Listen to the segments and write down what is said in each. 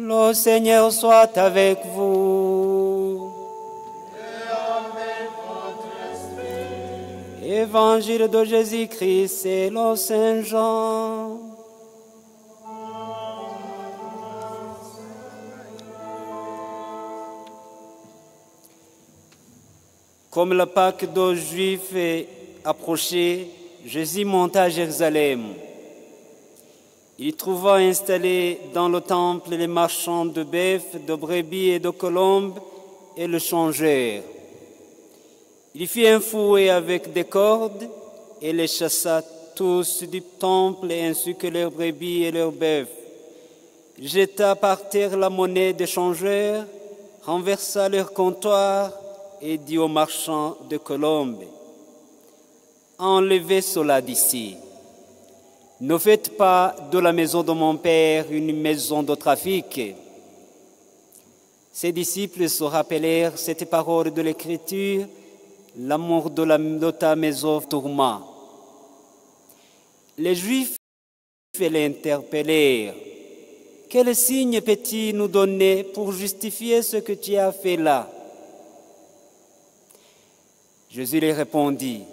Le Seigneur soit avec vous. Et avec votre esprit. Évangile de Jésus-Christ selon Saint Jean. Comme la Pâque des Juifs approchait, Jésus monta à Jérusalem. Il trouva installés dans le temple les marchands de bœufs, de brebis et de colombes et le changèrent. Il fit un fouet avec des cordes et les chassa tous du temple ainsi que leurs brebis et leurs bœufs. Il jeta par terre la monnaie des changeurs, renversa leur comptoir et dit aux marchands de colombes: enlevez cela d'ici. Ne faites pas de la maison de mon Père une maison de trafic. Ses disciples se rappelèrent cette parole de l'Écriture: l'amour de ta maison tourmente. Les Juifs l'interpellèrent: quel signe peux-tu nous donner pour justifier ce que tu as fait là? Jésus leur répondit: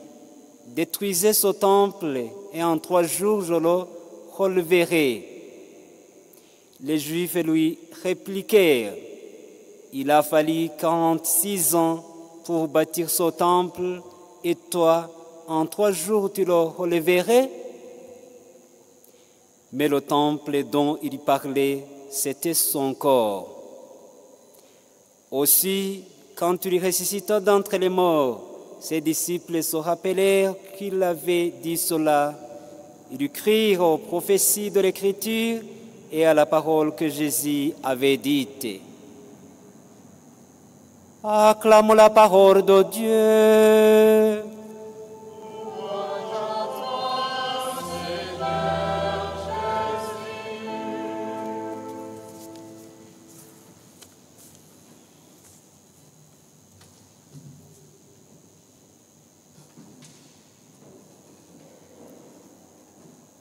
détruisez ce temple et en 3 jours je le releverai. Les Juifs lui répliquèrent: il a fallu 46 ans pour bâtir ce temple et toi, en 3 jours tu le releverais? Mais le temple dont il parlait, c'était son corps. Aussi, quand il ressuscita d'entre les morts, ses disciples se rappelèrent qu'il avait dit cela. Ils crurent aux prophéties de l'Écriture et à la parole que Jésus avait dite. Acclamons la parole de Dieu.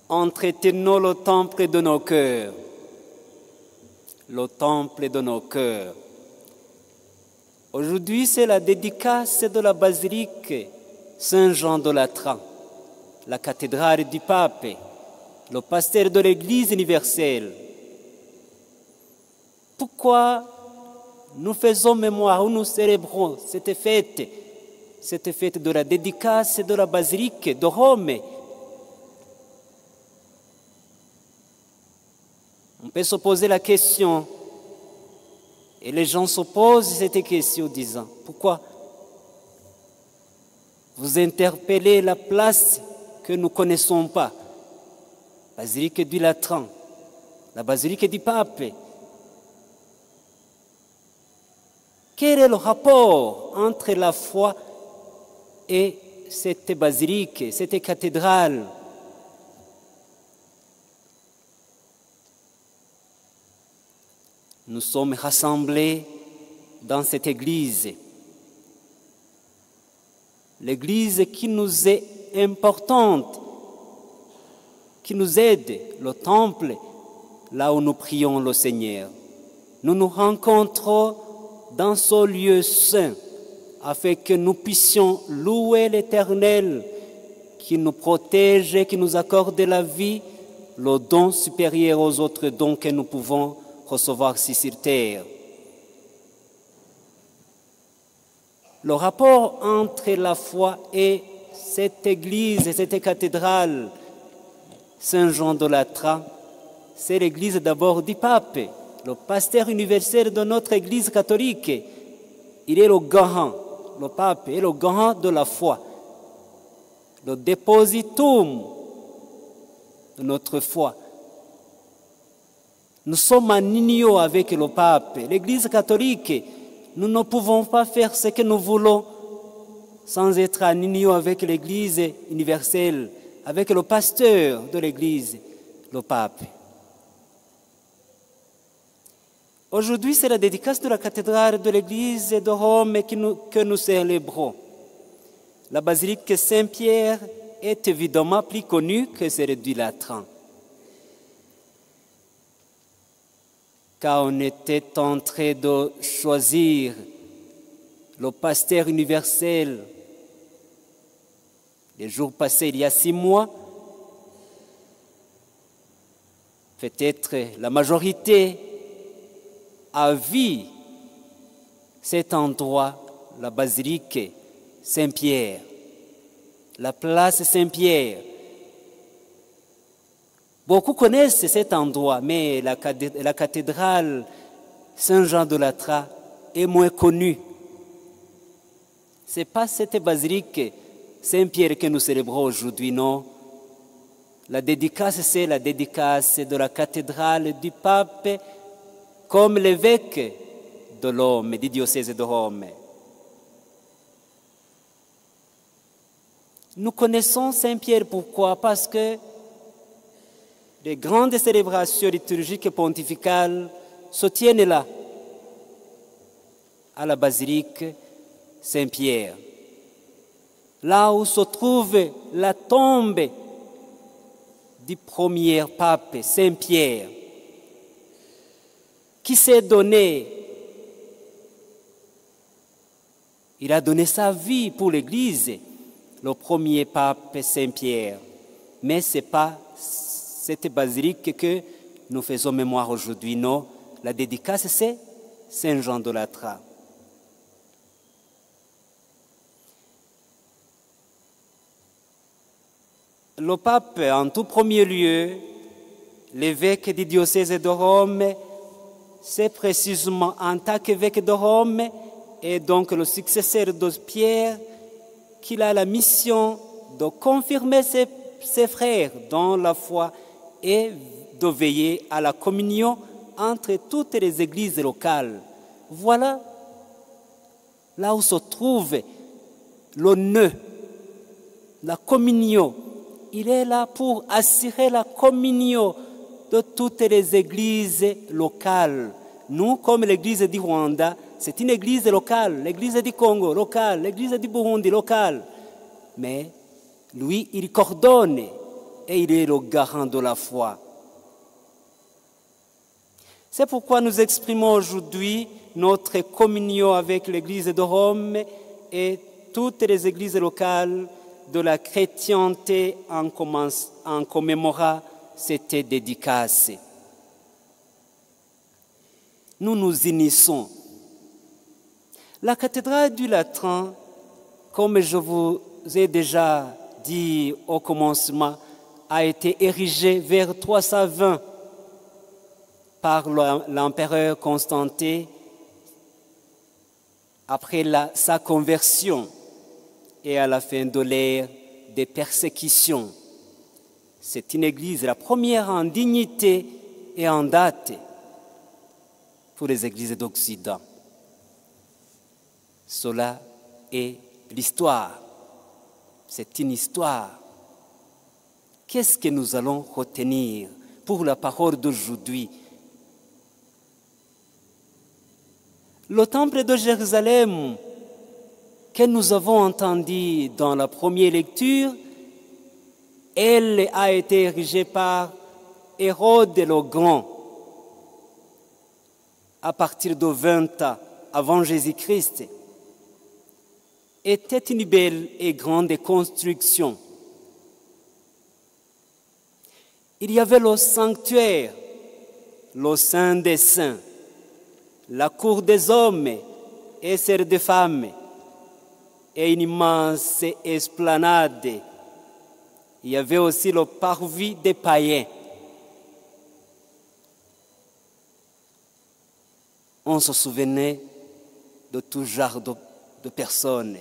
Entretenons le temple de nos cœurs. Le temple de nos cœurs. Aujourd'hui, c'est la dédicace de la basilique Saint-Jean de Latran, la cathédrale du pape, le pasteur de l'Église universelle. Pourquoi nous faisons mémoire ou nous célébrons cette fête de la dédicace de la basilique de Rome? On peut se poser la question, et les gens se posent cette question disant: pourquoi vous interpellez la place que nous ne connaissons pas? Basilique du Latran, la basilique du pape. Quel est le rapport entre la foi et cette basilique, cette cathédrale? Nous sommes rassemblés dans cette église. L'église qui nous est importante, qui nous aide, le temple, là où nous prions le Seigneur. Nous nous rencontrons dans ce lieu saint afin que nous puissions louer l'Éternel qui nous protège et qui nous accorde la vie, le don supérieur aux autres dons que nous pouvons recevoir ici sur terre. Le rapport entre la foi et cette église et cette cathédrale Saint-Jean de Latran, c'est l'église d'abord du pape, le pasteur universel de notre église catholique. Il est le garant, le pape est le garant de la foi, le dépositum de notre foi. Nous sommes en union avec le pape. L'Église catholique, nous ne pouvons pas faire ce que nous voulons sans être en union avec l'Église universelle, avec le pasteur de l'Église, le pape. Aujourd'hui, c'est la dédicace de la cathédrale de l'Église de Rome que nous célébrons. La basilique Saint-Pierre est évidemment plus connue que celle du Latran. quand on était en train de choisir le pasteur universel, les jours passés, il y a 6 mois, peut-être la majorité a vu cet endroit, la basilique Saint-Pierre, la place Saint-Pierre. Beaucoup connaissent cet endroit, mais la cathédrale Saint-Jean de Latran est moins connue. Ce n'est pas cette basilique Saint-Pierre que nous célébrons aujourd'hui, non. La dédicace, c'est la dédicace de la cathédrale du pape comme l'évêque de l'homme, du diocèse de Rome. Nous connaissons Saint-Pierre, pourquoi? Parce que les grandes célébrations liturgiques pontificales se tiennent là, à la basilique Saint-Pierre, là où se trouve la tombe du premier pape Saint-Pierre, qui s'est donné, il a donné sa vie pour l'Église, le premier pape Saint-Pierre. Mais ce n'est pas cette basilique que nous faisons mémoire aujourd'hui, non. La dédicace, c'est Saint-Jean de Latran. Le pape, en tout premier lieu, l'évêque du diocèse de Rome, c'est précisément en tant qu'évêque de Rome et donc le successeur de Pierre qu'il a la mission de confirmer ses frères dans la foi et de veiller à la communion entre toutes les églises locales. Voilà là où se trouve le nœud, la communion. Il est là pour assurer la communion de toutes les églises locales. Nous, comme l'église du Rwanda, c'est une église locale, l'église du Congo locale, l'église du Burundi locale. Mais lui, il coordonne et il est le garant de la foi. C'est pourquoi nous exprimons aujourd'hui notre communion avec l'église de Rome et toutes les églises locales de la chrétienté en commémorant cette dédicace. Nous nous unissons. La cathédrale du Latran, comme je vous ai déjà dit au commencement, a été érigée vers 320 par l'empereur Constantin après sa conversion et à la fin de l'ère des persécutions. C'est une église, la première en dignité et en date pour les églises d'Occident. Cela est l'histoire. C'est une histoire. Qu'est-ce que nous allons retenir pour la parole d'aujourd'hui? Le temple de Jérusalem que nous avons entendu dans la première lecture, elle a été érigée par Hérode le Grand à partir de 20 ans avant Jésus-Christ. Était une belle et grande construction. Il y avait le sanctuaire, le Saint des Saints, la cour des hommes et celle des femmes, et une immense esplanade. Il y avait aussi le parvis des païens. On se souvenait de tout genre de personnes.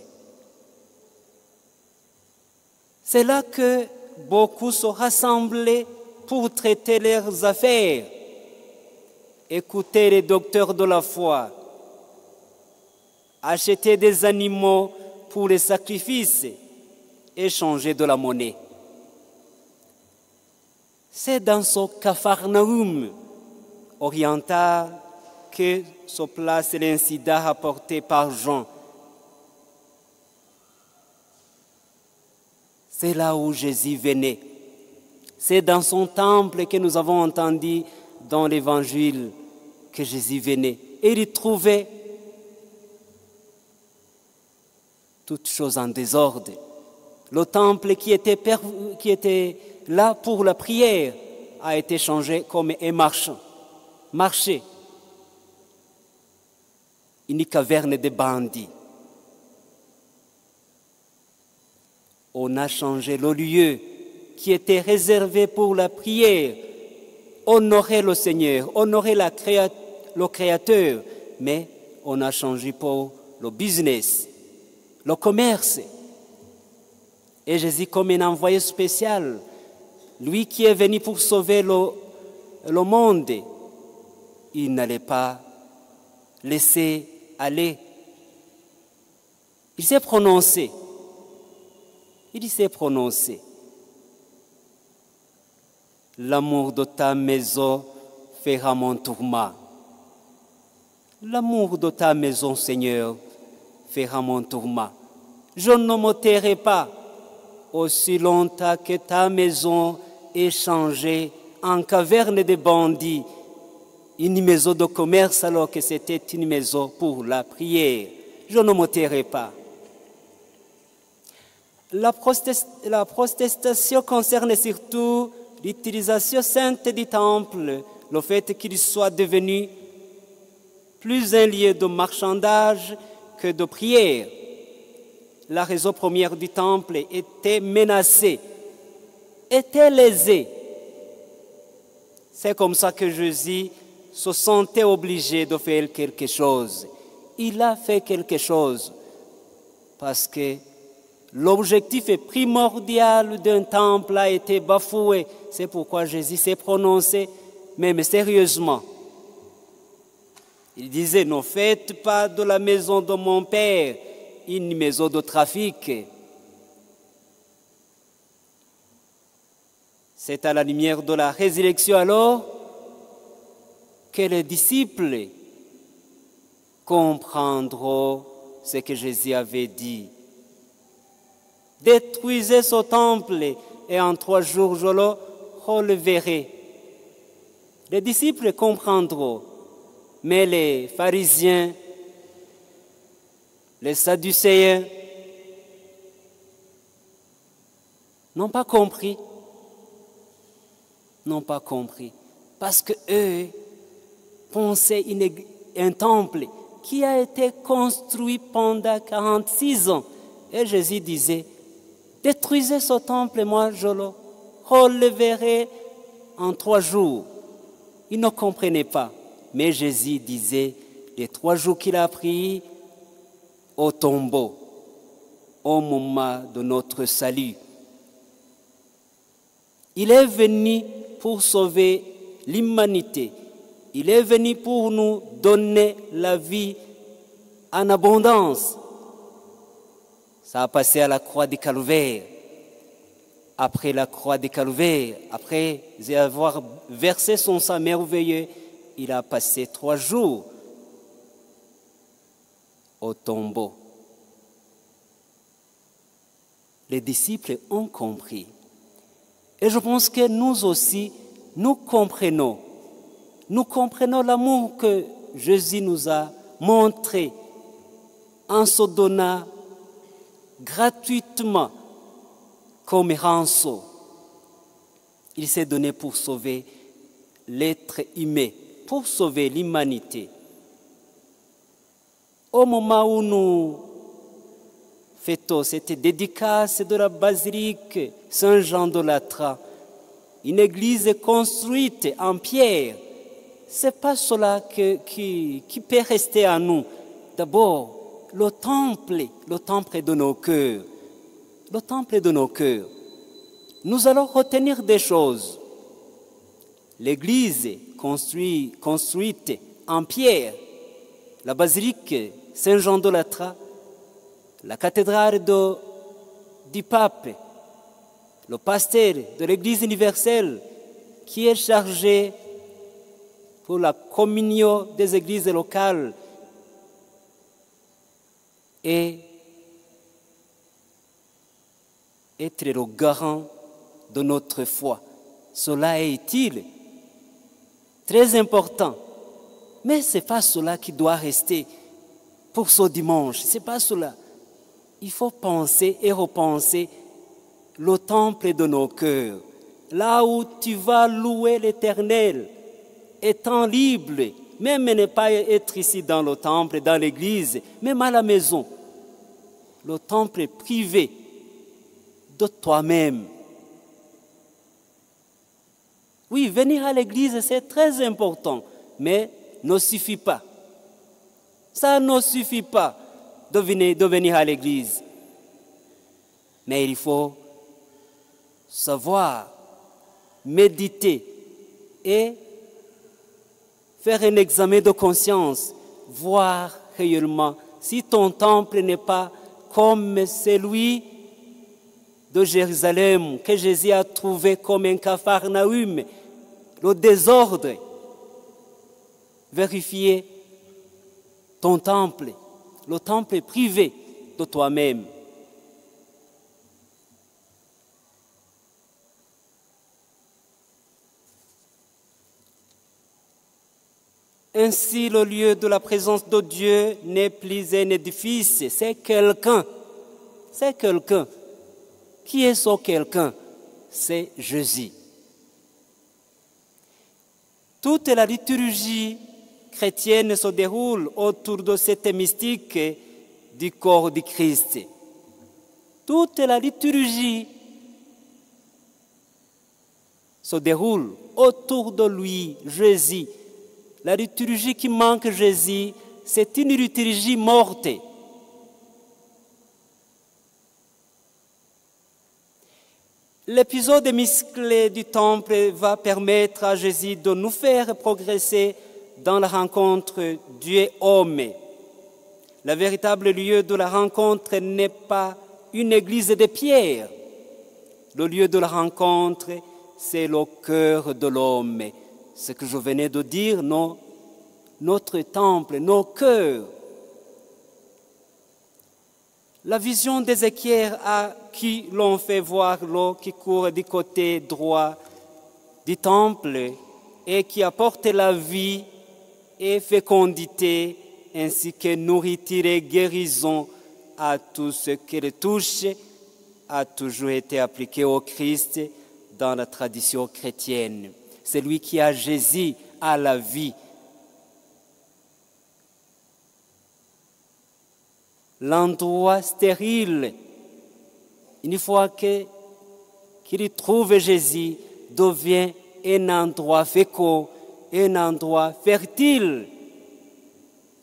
C'est là que beaucoup se rassemblaient pour traiter leurs affaires, écouter les docteurs de la foi, acheter des animaux pour les sacrifices, échanger de la monnaie. C'est dans ce Capharnaüm oriental que se place l'incident rapporté par Jean. C'est là où Jésus venait. C'est dans son temple que nous avons entendu dans l'Évangile que Jésus venait. Et il trouvait toutes choses en désordre. Le temple qui était là pour la prière a été changé comme un marché, une caverne de bandits. On a changé le lieu qui était réservé pour la prière, honorer le Seigneur, honorer le Créateur, mais on a changé pour le business, le commerce. Et Jésus, comme un envoyé spécial, lui qui est venu pour sauver le monde, il n'allait pas laisser aller. Il s'est prononcé. L'amour de ta maison fera mon tourment. L'amour de ta maison, Seigneur, fera mon tourment. Je ne me tairai pas aussi longtemps que ta maison est changée en caverne de bandits, une maison de commerce alors que c'était une maison pour la prière. Je ne me tairai pas. La protestation concerne surtout l'utilisation sainte du temple, le fait qu'il soit devenu plus un lieu de marchandage que de prière. La raison première du temple était menacée, était lésée. C'est comme ça que Jésus se sentait obligé de faire quelque chose. Il a fait quelque chose parce que l'objectif primordial d'un temple a été bafoué. C'est pourquoi Jésus s'est prononcé, même sérieusement. Il disait, ne faites pas de la maison de mon Père une maison de trafic. C'est à la lumière de la résurrection alors que les disciples comprendront ce que Jésus avait dit. Détruisez ce temple et en 3 jours je le releverai. Les disciples comprendront, mais les pharisiens, les sadducéens n'ont pas compris. Parce qu'eux pensaient un temple qui a été construit pendant 46 ans. Et Jésus disait, détruisez ce temple et moi je le releverai en 3 jours. Ils ne comprenaient pas. Mais Jésus disait, les 3 jours qu'il a pris au tombeau, au moment de notre salut. Il est venu pour sauver l'humanité. Il est venu pour nous donner la vie en abondance. Ça a passé à la croix du Calvaire. Après la croix du Calvaire, après avoir versé son sang merveilleux, il a passé 3 jours au tombeau. Les disciples ont compris. Et je pense que nous aussi, nous comprenons l'amour que Jésus nous a montré en se donnant gratuitement comme rançon. Il s'est donné pour sauver l'être humain, pour sauver l'humanité. Au moment où nous fêtons cette dédicace de la basilique Saint-Jean de Latran, une église construite en pierre, ce n'est pas cela qui peut rester à nous. D'abord, le temple de nos cœurs. Le temple de nos cœurs. Nous allons retenir des choses. L'église construite en pierre, la basilique Saint-Jean de Latran, la cathédrale du pape, le pasteur de l'Église universelle qui est chargé pour la communion des églises locales et être le garant de notre foi. Cela est utile, très important. Mais ce n'est pas cela qui doit rester pour ce dimanche. Ce n'est pas cela. Il faut penser et repenser le temple de nos cœurs. Là où tu vas louer l'Éternel, étant libre, même ne pas être ici dans le temple, dans l'église, même à la maison. Le temple privé de toi-même. Oui, venir à l'église, c'est très important, mais ne suffit pas. Ça ne suffit pas de venir à l'église. Mais il faut savoir méditer et faire un examen de conscience, voir réellement si ton temple n'est pas comme celui de Jérusalem que Jésus a trouvé comme un Capharnaüm, le désordre. Vérifier ton temple, le temple privé de toi-même. Ainsi, le lieu de la présence de Dieu n'est plus un édifice, c'est quelqu'un. C'est quelqu'un. Qui est ce quelqu'un? C'est Jésus. Toute la liturgie chrétienne se déroule autour de cette mystique du corps du Christ. Toute la liturgie se déroule autour de lui, Jésus. La liturgie qui manque Jésus, c'est une liturgie morte. L'épisode musclé du temple va permettre à Jésus de nous faire progresser dans la rencontre Dieu-homme. Le véritable lieu de la rencontre n'est pas une église de pierre. Le lieu de la rencontre, c'est le cœur de l'homme. Ce que je venais de dire, notre temple, nos cœurs. La vision d'Ézéchiel à qui l'on fait voir l'eau qui court du côté droit du temple et qui apporte la vie et fécondité ainsi que nourriture et guérison à tout ce qui le touche a toujours été appliqué au Christ dans la tradition chrétienne. Celui qui a Jésus a la vie. L'endroit stérile, une fois qu'il trouve Jésus, devient un endroit fécond, un endroit fertile,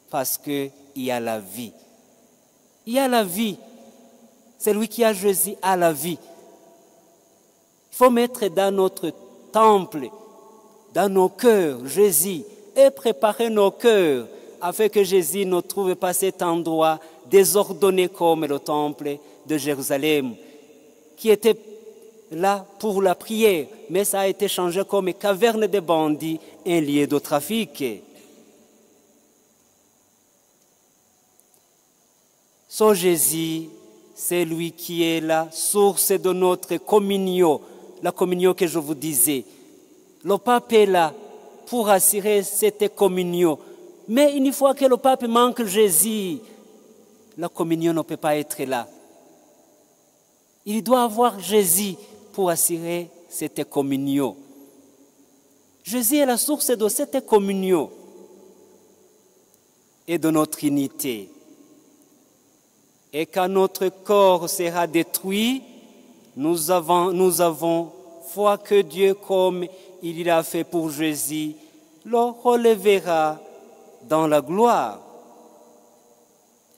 parce qu'il y a la vie. Il y a la vie. Celui qui a Jésus a la vie. Il faut mettre dans notre temple, dans nos cœurs, Jésus, et préparer nos cœurs afin que Jésus ne trouve pas cet endroit désordonné comme le temple de Jérusalem, qui était là pour la prière, mais ça a été changé comme une caverne de bandits, un lieu de trafic. Ce Jésus, c'est lui qui est la source de notre communion, la communion que je vous disais. Le pape est là pour assurer cette communion. Mais une fois que le pape manque Jésus, la communion ne peut pas être là. Il doit avoir Jésus pour assurer cette communion. Jésus est la source de cette communion et de notre unité. Et quand notre corps sera détruit, nous avons foi que Dieu, comme il l'a fait pour Jésus, le relèvera dans la gloire.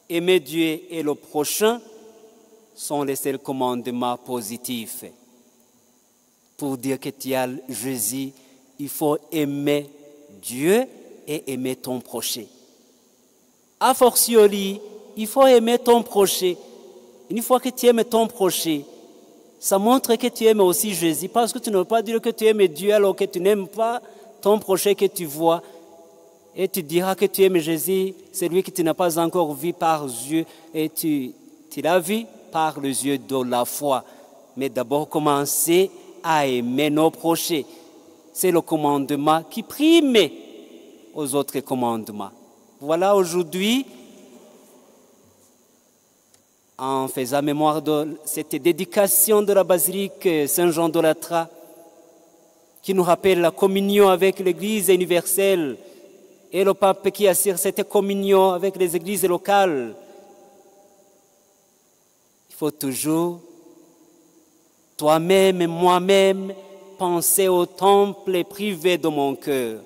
Aimer Dieu et le prochain sont les seuls commandements positifs. Pour dire que tu as Jésus, il faut aimer Dieu et aimer ton prochain. A fortiori, il faut aimer ton prochain. Une fois que tu aimes ton prochain, ça montre que tu aimes aussi Jésus. Parce que tu ne peux pas dire que tu aimes Dieu alors que tu n'aimes pas ton prochain que tu vois. Et tu diras que tu aimes Jésus, celui que tu n'as pas encore vu par Dieu, et tu l'as vu par les yeux de la foi. Mais d'abord, commencer à aimer nos prochains. C'est le commandement qui prime aux autres commandements. Voilà aujourd'hui, en faisant mémoire de cette dédication de la basilique Saint-Jean de Latran, qui nous rappelle la communion avec l'Église universelle, et le pape qui assure cette communion avec les églises locales. Il faut toujours, toi-même et moi-même, penser au temple privé de mon cœur.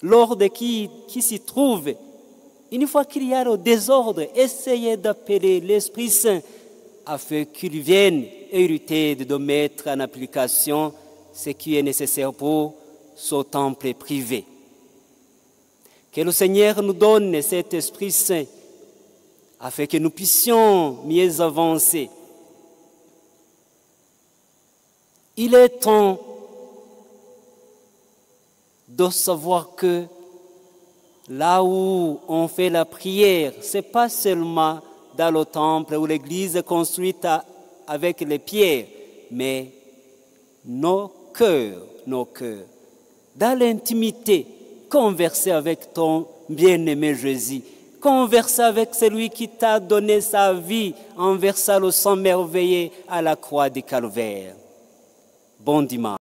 L'ordre qui s'y trouve, une fois qu'il y a le désordre, essayez d'appeler l'Esprit Saint afin qu'il vienne hériter de mettre en application ce qui est nécessaire pour ce temple privé. Que le Seigneur nous donne cet Esprit Saint afin que nous puissions mieux avancer. Il est temps de savoir que là où on fait la prière, ce n'est pas seulement dans le temple ou l'église construite avec les pierres, mais nos cœurs, dans l'intimité, converser avec ton bien-aimé Jésus, converser avec celui qui t'a donné sa vie en versant le sang merveilleux à la croix du Calvaire. Bon dimanche.